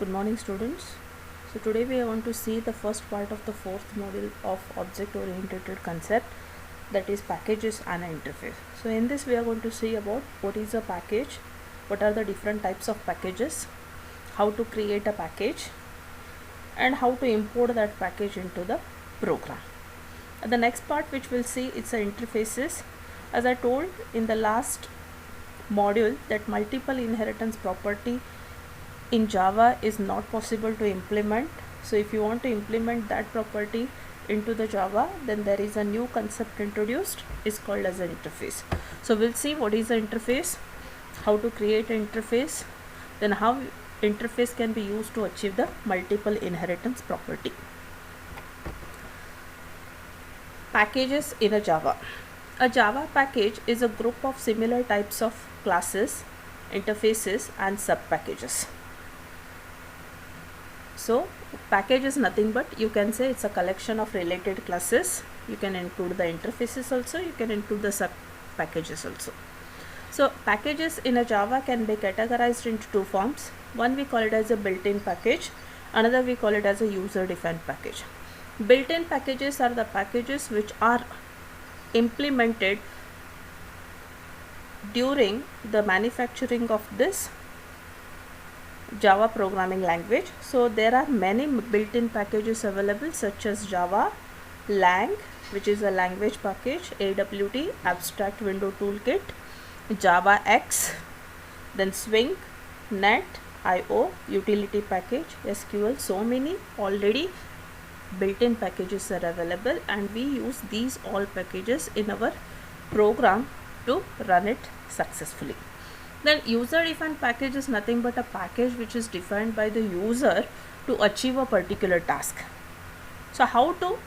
Good morning, students. So today we are going to see the first part of the fourth module of object oriented concept, that is packages and interface. So in this we are going to see about what is a package, what are the different types of packages, how to create a package, and how to import that package into the program. The next part which we'll see it's the interfaces. As I told in the last module that multiple inheritance property in Java is not possible to implement. So if you want to implement that property into the Java, then there is a new concept introduced, is called as an interface. So we'll see what is the interface, how to create an interface, then how interface can be used to achieve the multiple inheritance property. Packages in a Java. A Java package is a group of similar types of classes, interfaces and sub-packages. So package is nothing but, you can say it's a collection of related classes. You can include the interfaces also, you can include the sub packages also. So packages in a Java can be categorized into two forms. One we call it as a built-in package, another we call it as a user-defined package. Built-in packages are the packages which are implemented during the manufacturing of this Java programming language. So there are many built-in packages available, such as Java Lang, which is a language package, AWT, Abstract Window Toolkit, Java X, then Swing, Net, IO, utility package, SQL. So many already built-in packages are available, and we use these all packages in our program to run it successfully. Then user-defined package is nothing but a package which is defined by the user to achieve a particular task. So how to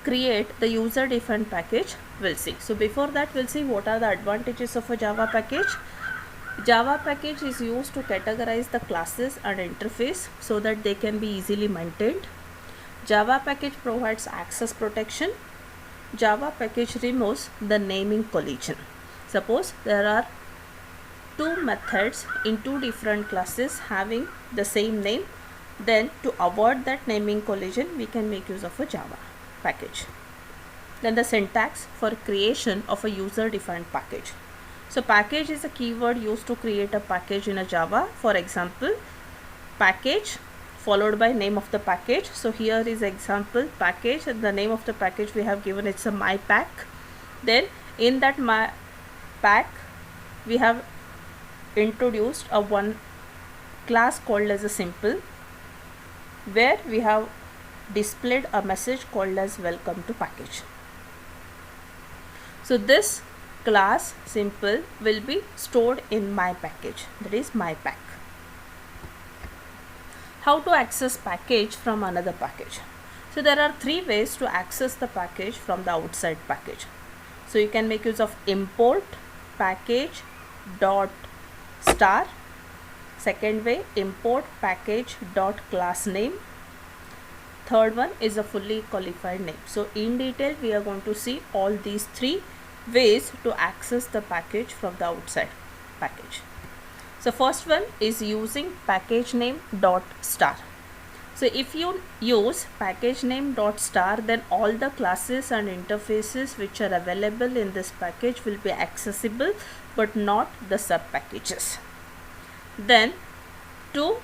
create the user-defined package, we'll see. So before that, we'll see what are the advantages of a Java package. Java package is used to categorize the classes and interface so that they can be easily maintained. Java package provides access protection. Java package removes the naming collision. Suppose there are two methods in two different classes having the same name, then to avoid that naming collision we can make use of a Java package. Then the syntax for creation of a user defined package. So package is a keyword used to create a package in a Java. For example, package followed by name of the package. So here is example package, and the name of the package we have given, it's a mypack. Then in that my pack we have introduced a one class called as a simple, where we have displayed a message called as welcome to package. So this class simple will be stored in my package, that is my pack. How to access package from another package? So there are three ways to access the package from the outside package. So you can make use of import package dot star. Second way, import package dot class name. Third one is a fully qualified name. So in detail we are going to see all these three ways to access the package from the outside package. So first one is using package name dot star. So if you use package name dot star, then all the classes and interfaces which are available in this package will be accessible, but not the sub packages. Then to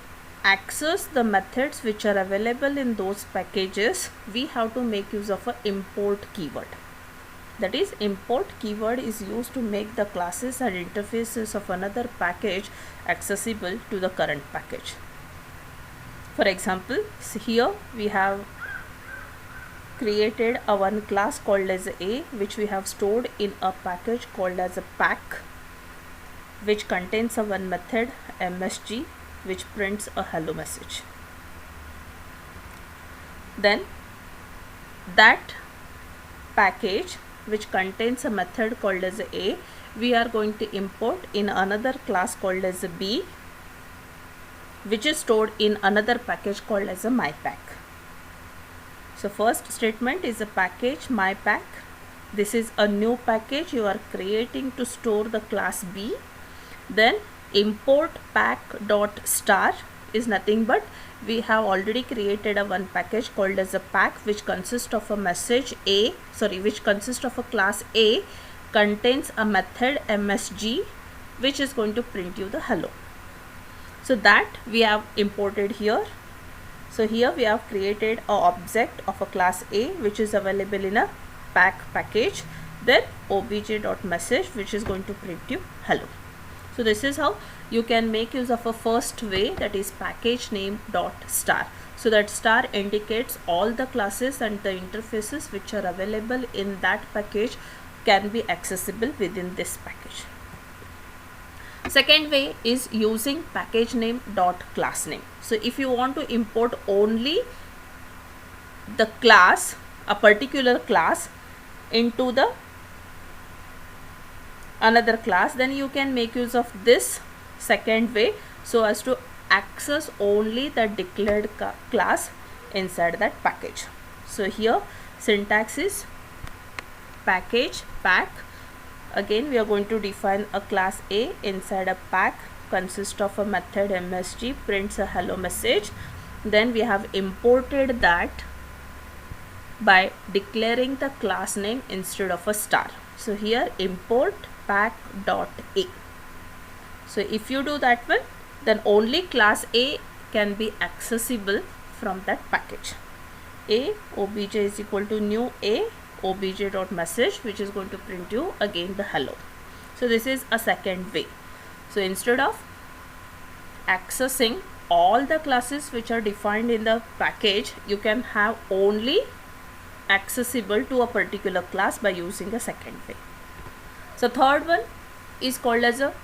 access the methods which are available in those packages, we have to make use of an import keyword. That is, import keyword is used to make the classes and interfaces of another package accessible to the current package. For example, here we have created a one class called as A, which we have stored in a package called as a pack, which contains a one method msg which prints a hello message. Then that package which contains a method called as A, we are going to import in another class called as B, which is stored in another package called as a mypack. So first statement is a package mypack. This is a new package you are creating to store the class B. Then import pack dot star is nothing but we have already created a one package called as a pack, which consists of a message which consists of a class A, contains a method MSG, which is going to print you the hello. So that we have imported here. So here we have created a object of a class A, which is available in a package, then obj.message, which is going to print you hello. So this is how you can make use of a first way, that is package name dot star. So that star indicates all the classes and the interfaces which are available in that package can be accessible within this package. Second way is using package name dot class name. So if you want to import only the class, a particular class, into the another class, then you can make use of this second way so as to access only the declared class inside that package. So here syntax is package pack. Again we are going to define a class A inside a pack, consists of a method MSG, prints a hello message. Then we have imported that by declaring the class name instead of a star. So here import pack.a. So if you do that one, then only class A can be accessible from that package. A obj is equal to new A obj.message, which is going to print you again the hello. So this is a second way. So instead of accessing all the classes which are defined in the package, you can have only accessible to a particular class by using a second way. So third one is called as a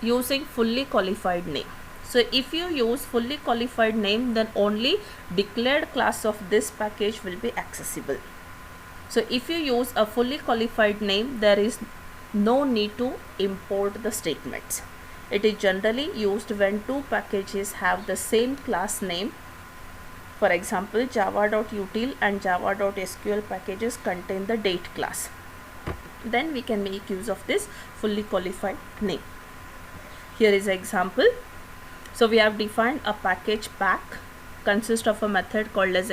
using fully qualified name. So if you use fully qualified name, then only declared class of this package will be accessible. So if you use a fully qualified name, there is no need to import the statements. It is generally used when two packages have the same class name. For example, java.util and java.sql packages contain the date class. Then we can make use of this fully qualified name. Here is an example. So we have defined a package pack, consists of a method called as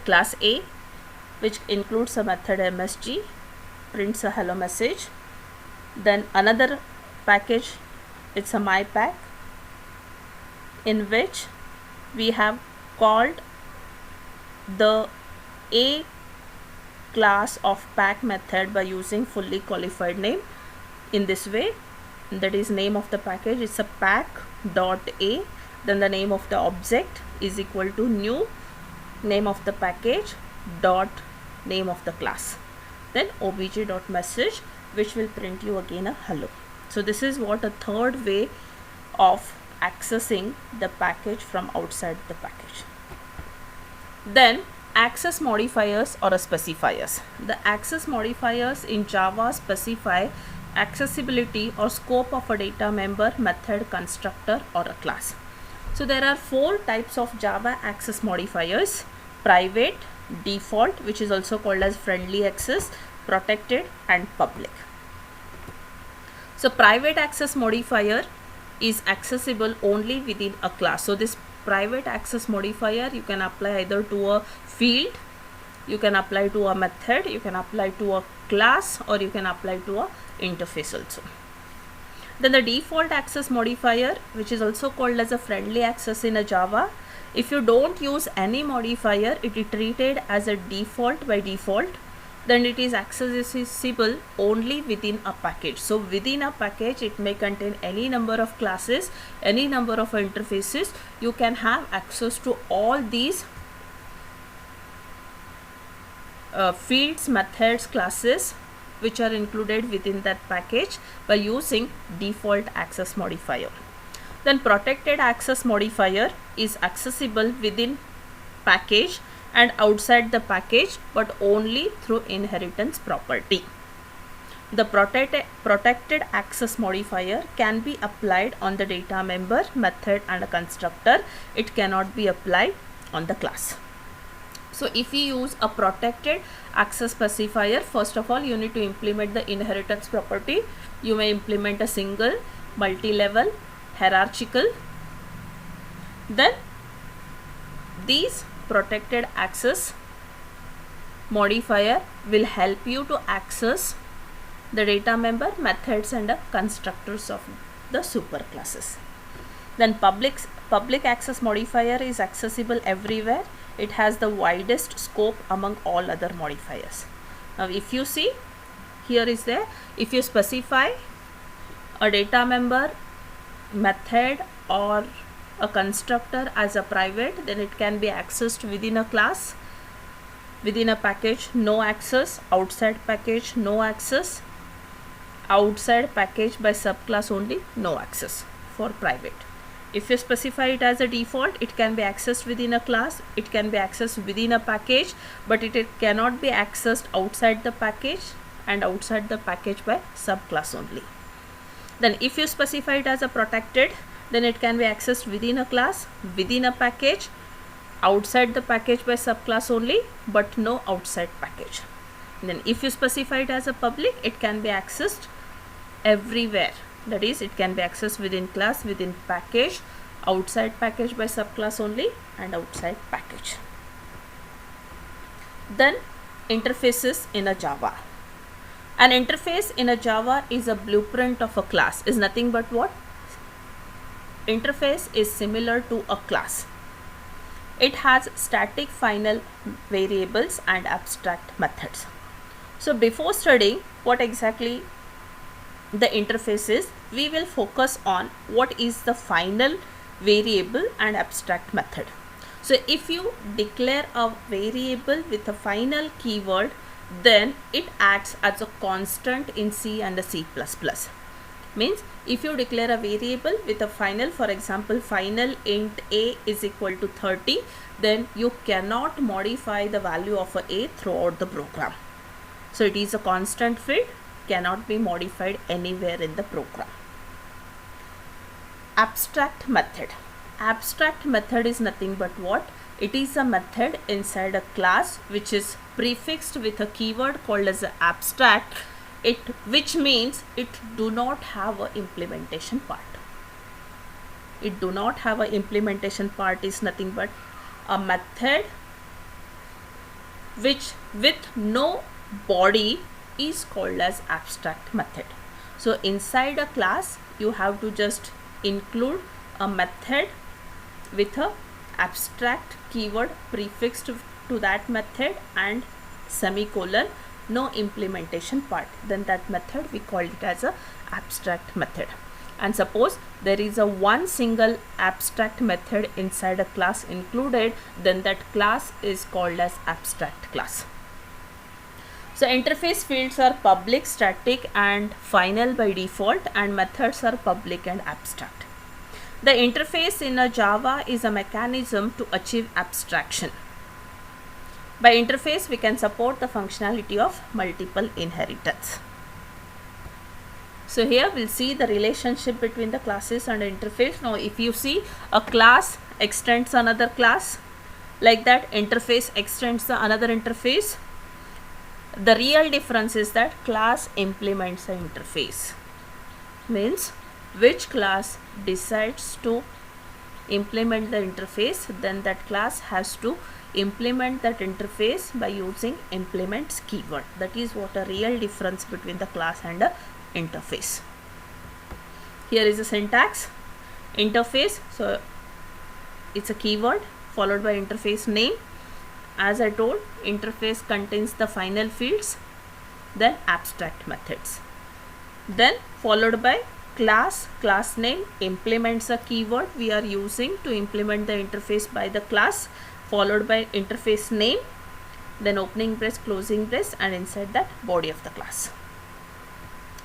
class A, which includes a method MSG, prints a hello message. Then another package, it's a mypack, in which we have called the A class of pack method by using fully qualified name in this way. That is name of the package, it's a pack.a. Then the name of the object is equal to new name of the package dot name of the class, then obj.message, which will print you again a hello. So this is what a third way of accessing the package from outside the package. Then access modifiers or specifiers. The access modifiers in Java specify accessibility or scope of a data member, method, constructor or a class. So there are four types of Java access modifiers: private, default, which is also called as friendly access, protected and public. So private access modifier is accessible only within a class. So this private access modifier you can apply either to a field, you can apply to a method, you can apply to a class, or you can apply to a interface also. Then the default access modifier, which is also called as a friendly access in a Java, if you don't use any modifier, it is treated as a default by default, then it is accessible only within a package. So within a package it may contain any number of classes, any number of interfaces. You can have access to all these fields, methods, classes which are included within that package by using default access modifier. Then protected access modifier is accessible within package and outside the package, but only through inheritance property. The protected access modifier can be applied on the data member, method and a constructor. It cannot be applied on the class. So if you use a protected access specifier, first of all you need to implement the inheritance property. You may implement a single, multi-level, hierarchical, Then these protected access modifier will help you to access the data member, methods and the constructors of the superclasses. Then public access modifier is accessible everywhere. It has the widest scope among all other modifiers. Now if you see, here is there, if you specify a data member, method or a constructor as a private, then it can be accessed within a class, within a package no access, outside package no access, outside package by subclass only no access for private. If you specify it as a default, it can be accessed within a class, it can be accessed within a package, but it cannot be accessed outside the package and outside the package by subclass only. Then if you specify it as a protected, then it can be accessed within a class, within a package, outside the package by subclass only, but no outside package. Then if you specify it as a public, it can be accessed everywhere. That is, it can be accessed within class, within package, outside package by subclass only and outside package. Then interfaces in a Java. An interface in a Java is a blueprint of a class, is nothing but what? Interface is similar to a class. It has static final variables and abstract methods. So before studying what exactly the interface is, we will focus on what is the final variable and abstract method. So if you declare a variable with a final keyword, then it acts as a constant in C and C++. Means if you declare a variable with a final, for example final int a is equal to 30, then you cannot modify the value of a throughout the program. So it is a constant field, cannot be modified anywhere in the program. Abstract method. Abstract method is nothing but what? It is a method inside a class which is prefixed with a keyword called as abstract, which means it do not have a implementation part. It do not have a implementation part is nothing but a method which with no body is called as abstract method. So inside a class you have to just include a method with a abstract keyword prefixed to that method and semicolon, no implementation part, then that method we call it as a abstract method. And suppose there is a one single abstract method inside a class included, then that class is called as abstract class. So interface fields are public, static and final by default, and methods are public and abstract. The interface in a Java is a mechanism to achieve abstraction. By interface we can support the functionality of multiple inheritance. So here we'll see the relationship between the classes and the interface. Now if you see, a class extends another class, like that interface extends the another interface. The real difference is that class implements an interface. Means which class decides to implement the interface, then that class has to implement that interface by using implements keyword. That is what a real difference between the class and the interface. Here is the syntax. Interface, so it's a keyword followed by interface name. As I told, interface contains the final fields, then abstract methods, then followed by class name implements a keyword we are using to implement the interface by the class, followed by interface name, then opening brace, closing brace, and inside that body of the class.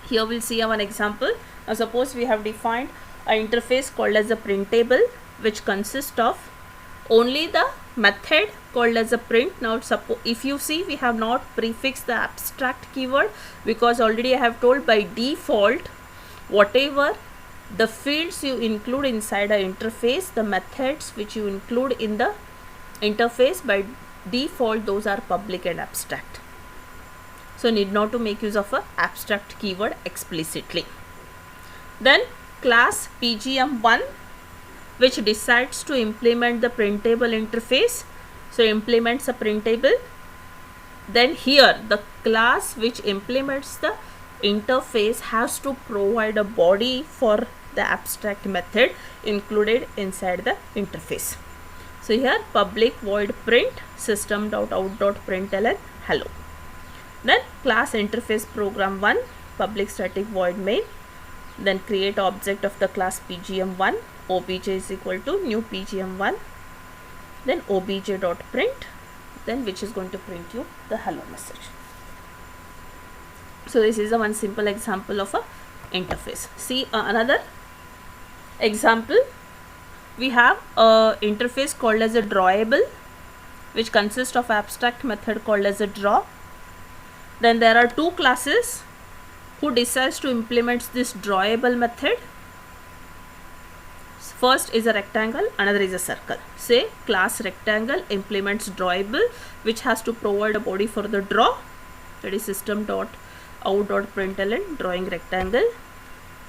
Here we'll see one example. Now suppose we have defined an interface called as a printable, which consists of only the method called as a print. Now suppose if you see, we have not prefixed the abstract keyword because already I have told by default whatever the fields you include inside an interface, the methods which you include in the interface by default, those are public and abstract. So need not to make use of a abstract keyword explicitly. Then class pgm1, which decides to implement the printable interface, so implements a printable, then here the class which implements the interface has to provide a body for the abstract method included inside the interface. So here public void print system.out.println hello. Then class interface program 1 public static void main, then create object of the class pgm1, obj is equal to new pgm1, then obj.print, then which is going to print you the hello message. So this is a one simple example of a interface. See another example. We have a interface called as a drawable, which consists of abstract method called as a draw. Then there are two classes who decides to implement this drawable method. First is a rectangle, another is a circle. Say class rectangle implements drawable, which has to provide a body for the draw, that is system.out.println drawing rectangle.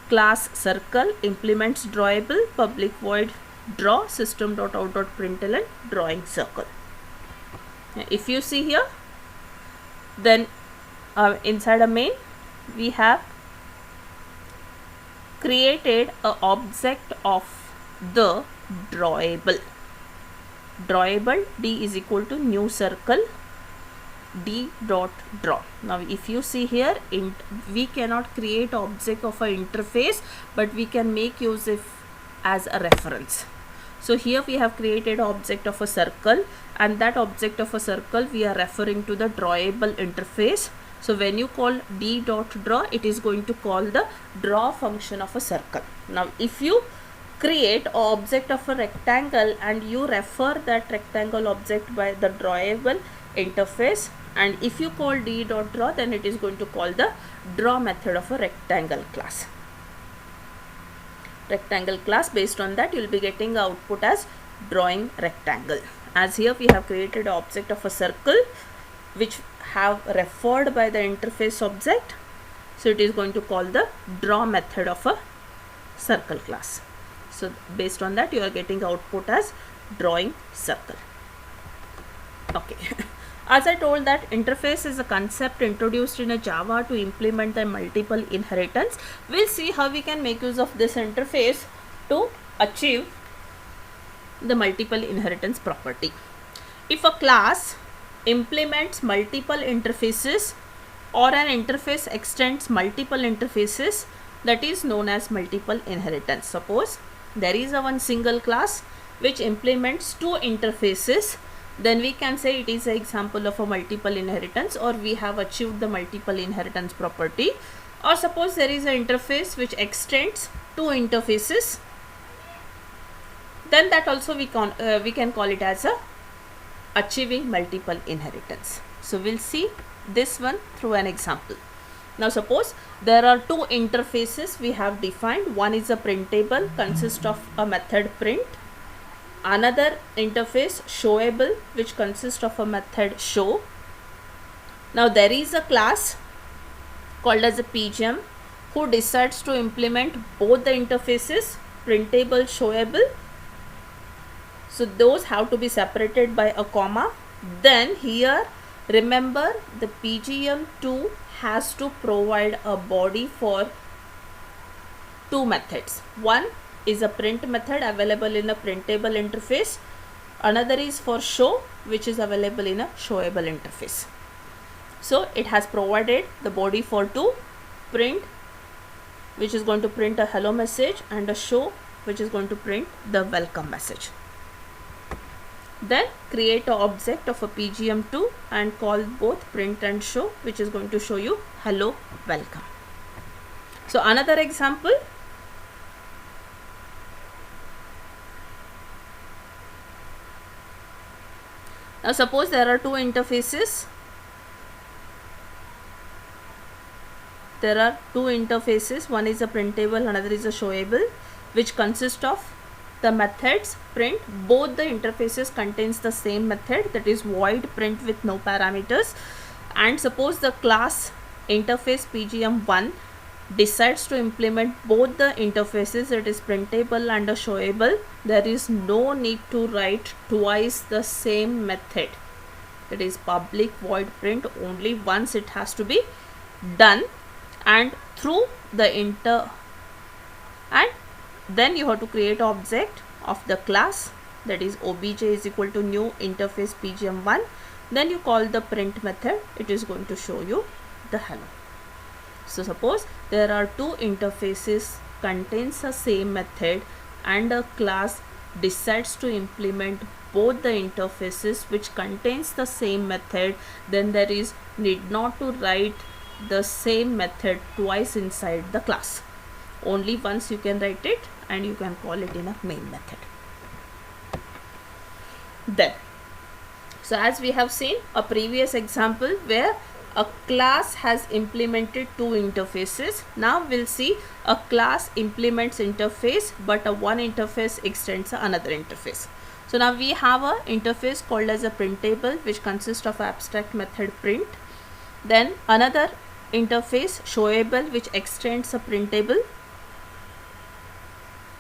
Class circle implements drawable, public void draw system.out.println drawing circle. If you see here, then inside a main we have created a object of the drawable. Drawable d is equal to new circle d dot draw. Now if you see here, we cannot create object of an interface, but we can make use of as a reference. So here we have created object of a circle, and that object of a circle we are referring to the drawable interface. So when you call d dot draw, it is going to call the draw function of a circle. Now if you create an object of a rectangle and you refer that rectangle object by the drawable interface, and if you call d dot draw, then it is going to call the draw method of a rectangle class. Rectangle class, based on that you will be getting output as drawing rectangle. As here we have created an object of a circle which have referred by the interface object, so it is going to call the draw method of a circle class. So based on that you are getting output as drawing circle. Okay. As I told that interface is a concept introduced in a Java to implement the multiple inheritance. We'll see how we can make use of this interface to achieve the multiple inheritance property. If a class implements multiple interfaces or an interface extends multiple interfaces, that is known as multiple inheritance. Suppose there is a one single class which implements two interfaces, then we can say it is an example of a multiple inheritance, or we have achieved the multiple inheritance property. Or suppose there is an interface which extends two interfaces, then that also we can call it as a achieving multiple inheritance. So we'll see this one through an example. Now suppose there are two interfaces we have defined. One is a printable, consists of a method print. Another interface showable, which consists of a method show. Now there is a class called as a pgm who decides to implement both the interfaces, printable, showable. So those have to be separated by a comma. Then here remember the pgm2 has to provide a body for two methods. One is a print method available in a printable interface. Another is for show, which is available in a showable interface. So it has provided the body for two, print, which is going to print a hello message, and a show, which is going to print the welcome message. Then create an object of a pgm2 and call both print and show, which is going to show you hello welcome. So another example. Now suppose there are two interfaces. There are two interfaces. One is a printable, another is a showable, which consists of the methods print. Both the interfaces contains the same method, that is void print with no parameters. And suppose the class interface pgm1 decides to implement both the interfaces, it is printable and a showable, there is no need to write twice the same method. It is public void print, only once it has to be done, and through the and then you have to create object of the class, that is obj is equal to new interface pgm1, then you call the print method, it is going to show you the hello. So suppose there are two interfaces contains the same method and a class decides to implement both the interfaces which contains the same method, then there is need not to write the same method twice inside the class. Only once you can write it and you can call it in a main method. Then, so as we have seen a previous example where a class has implemented two interfaces. Now we'll see a class implements interface, but a one interface extends another interface. So now we have a interface called as a printable, which consists of abstract method print. Then another interface showable, which extends a printable,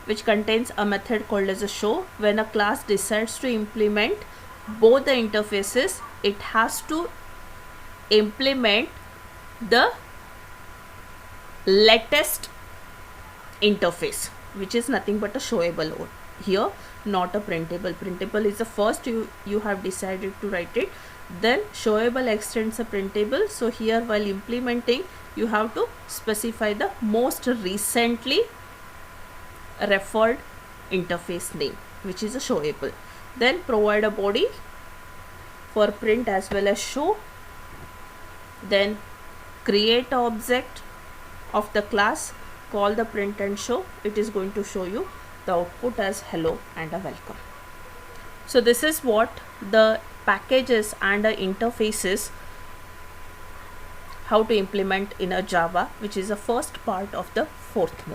which contains a method called as a show. When a class decides to implement both the interfaces, it has to implement the latest interface, which is nothing but a showable here, not a printable. Printable is the first you have decided to write it, then showable extends a printable. So here while implementing you have to specify the most recently referred interface name, which is a showable. Then provide a body for print as well as show. Then create an object of the class, call the print and show, it is going to show you the output as hello and a welcome. So this is what the packages and the interfaces how to implement in a Java, which is the first part of the fourth module.